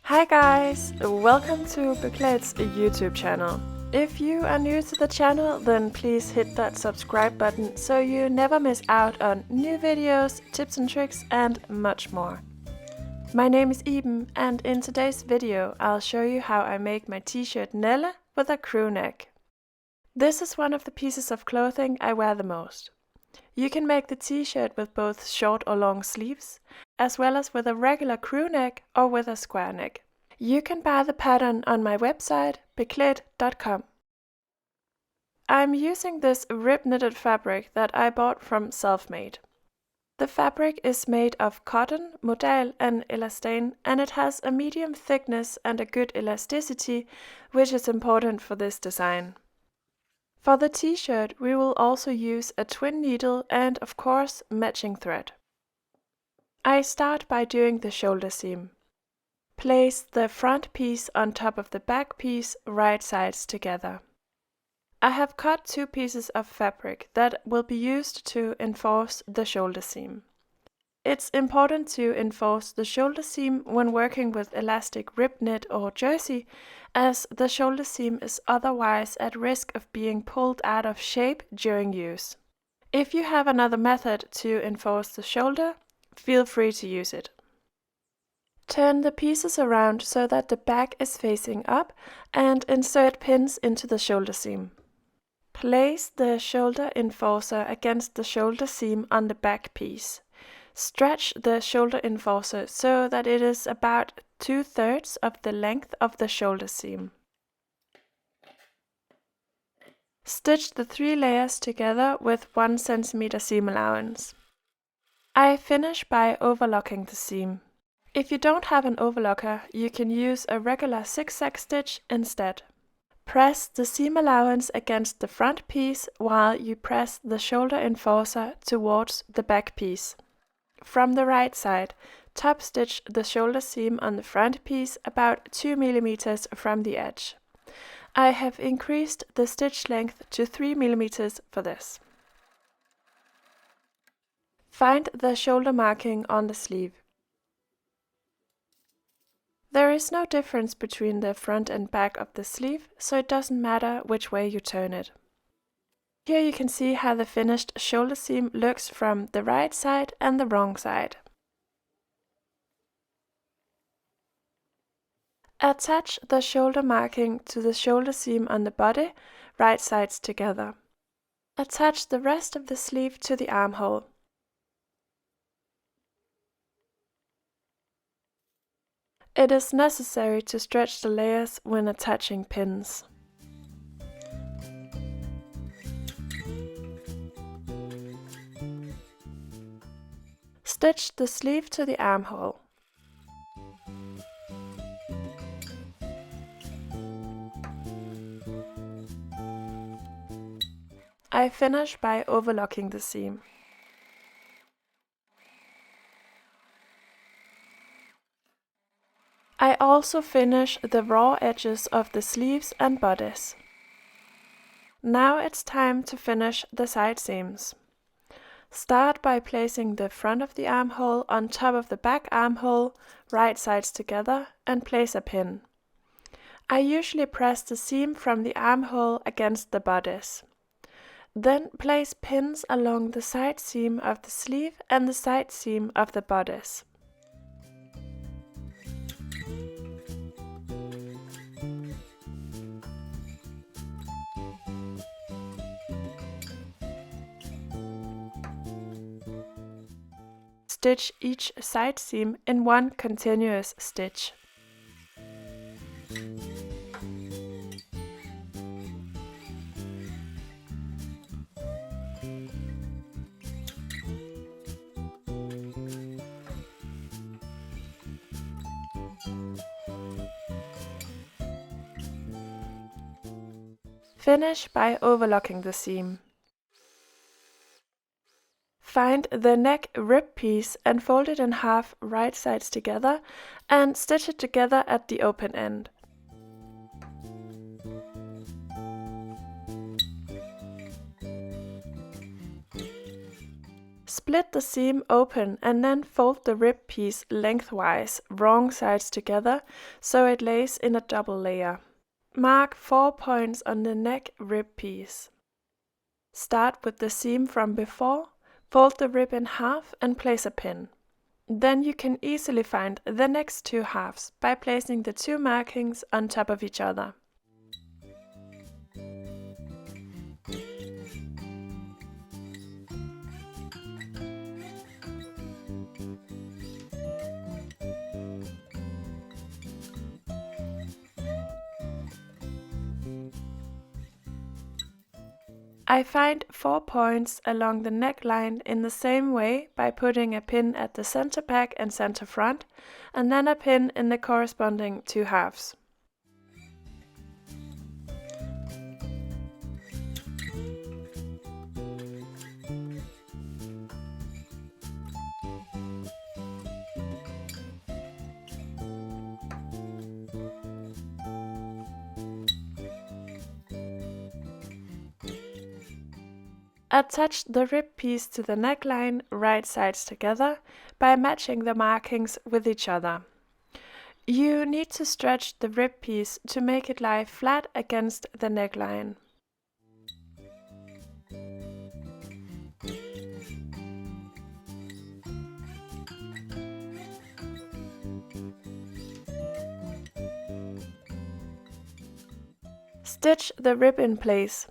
Hi guys, welcome to Beklaedt's YouTube channel. If you are new to the channel, then please hit that subscribe button so you never miss out on new videos, tips and tricks and much more. My name is Iben and in today's video I'll show you how I make my t-shirt Nælde with a crew neck. This is one of the pieces of clothing I wear the most. You can make the t-shirt with both short or long sleeves, as well as with a regular crew neck or with a square neck. You can buy the pattern on my website, Beklaedt.com. I'm using this rib knitted fabric that I bought from Selfmade. The fabric is made of cotton, modal and elastane, and it has a medium thickness and a good elasticity, which is important for this design. For the t-shirt we will also use a twin needle and of course matching thread. I start by doing the shoulder seam. Place the front piece on top of the back piece, right sides together. I have cut two pieces of fabric that will be used to enforce the shoulder seam. It's important to enforce the shoulder seam when working with elastic rib knit or jersey, as the shoulder seam is otherwise at risk of being pulled out of shape during use. If you have another method to enforce the shoulder, feel free to use it. Turn the pieces around so that the back is facing up and insert pins into the shoulder seam. Place the shoulder enforcer against the shoulder seam on the back piece. Stretch the shoulder enforcer so that it is about 2/3 of the length of the shoulder seam. Stitch the 3 layers together with 1 cm seam allowance. I finish by overlocking the seam. If you don't have an overlocker, you can use a regular zigzag stitch instead. Press the seam allowance against the front piece while you press the shoulder enforcer towards the back piece. From the right side, top stitch the shoulder seam on the front piece about 2 mm from the edge. I have increased the stitch length to 3 mm for this. Find the shoulder marking on the sleeve. There is no difference between the front and back of the sleeve, so it doesn't matter which way you turn it. Here you can see how the finished shoulder seam looks from the right side and the wrong side. Attach the shoulder marking to the shoulder seam on the body, right sides together. Attach the rest of the sleeve to the armhole. It is necessary to stretch the layers when attaching pins. Stitch the sleeve to the armhole. I finish by overlocking the seam. I also finish the raw edges of the sleeves and bodice. Now it's time to finish the side seams. Start by placing the front of the armhole on top of the back armhole, right sides together, and place a pin. I usually press the seam from the armhole against the bodice. Then place pins along the side seam of the sleeve and the side seam of the bodice. Stitch each side seam in one continuous stitch. Finish by overlocking the seam. Find the neck rib piece and fold it in half right sides together and stitch it together at the open end. Split the seam open and then fold the rib piece lengthwise, wrong sides together, so it lays in a double layer. Mark 4 points on the neck rib piece. Start with the seam from before, fold the rib in half and place a pin. Then you can easily find the next 2 halves by placing the 2 markings on top of each other. I find 4 points along the neckline in the same way by putting a pin at the center back and center front, and then a pin in the corresponding 2 halves. Attach the rib piece to the neckline right sides together by matching the markings with each other. You need to stretch the rib piece to make it lie flat against the neckline. Stitch the rib in place.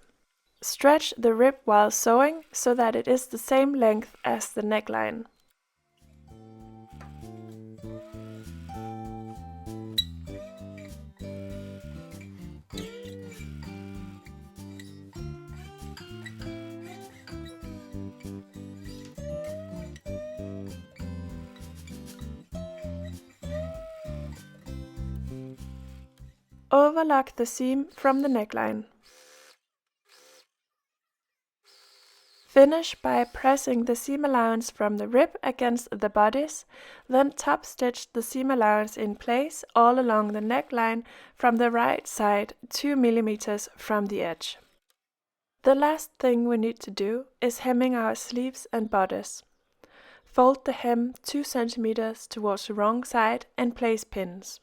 Stretch the rib while sewing so that it is the same length as the neckline. Overlock the seam from the neckline. Finish by pressing the seam allowance from the rib against the bodice, then top stitch the seam allowance in place all along the neckline from the right side 2 mm from the edge. The last thing we need to do is hemming our sleeves and bodice. Fold the hem 2 cm towards the wrong side and place pins.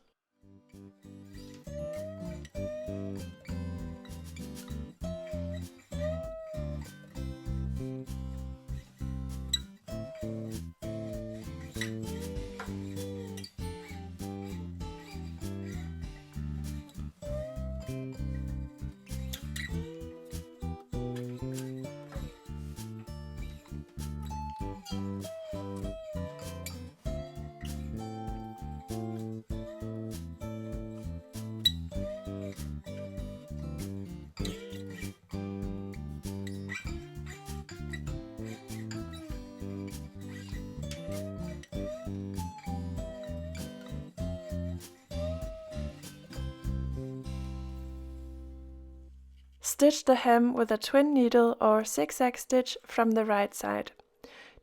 Stitch the hem with a twin needle or zigzag stitch from the right side.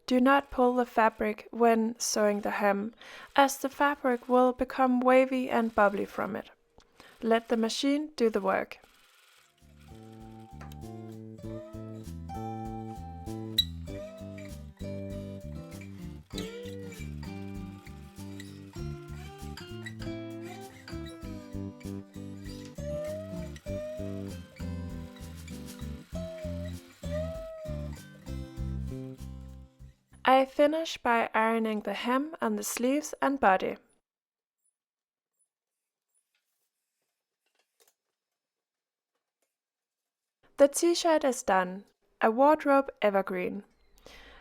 Do not pull the fabric when sewing the hem, as the fabric will become wavy and bubbly from it. Let the machine do the work. I finish by ironing the hem on the sleeves and body. The t-shirt is done, a wardrobe evergreen.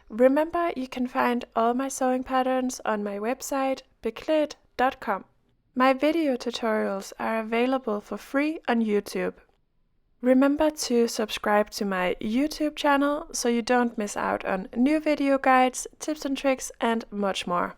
Remember, you can find all my sewing patterns on my website Beklaedt.com. My video tutorials are available for free on YouTube. Remember to subscribe to my YouTube channel so you don't miss out on new video guides, tips and tricks, and much more.